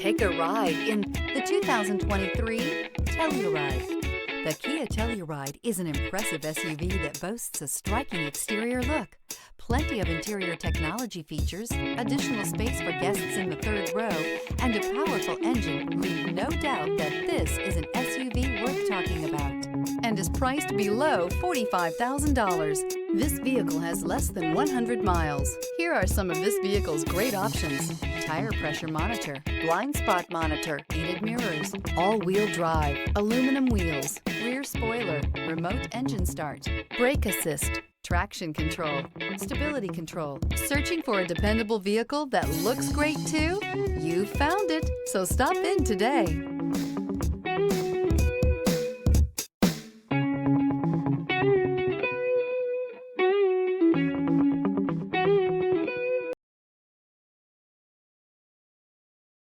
Take a ride in the 2023 Telluride. The Kia Telluride is an impressive SUV that boasts a striking exterior look, plenty of interior technology features, additional space for guests in the third row, and a powerful engine leave no doubt that this is an SUV worth talking about, and is priced below $45,000. This vehicle has less than 100 miles. Here are some of this vehicle's great options: tire pressure monitor, blind spot monitor, heated mirrors, all-wheel drive, aluminum wheels, rear spoiler, remote engine start, brake assist, traction control, stability control. Searching for a dependable vehicle that looks great too? You found it, so stop in today.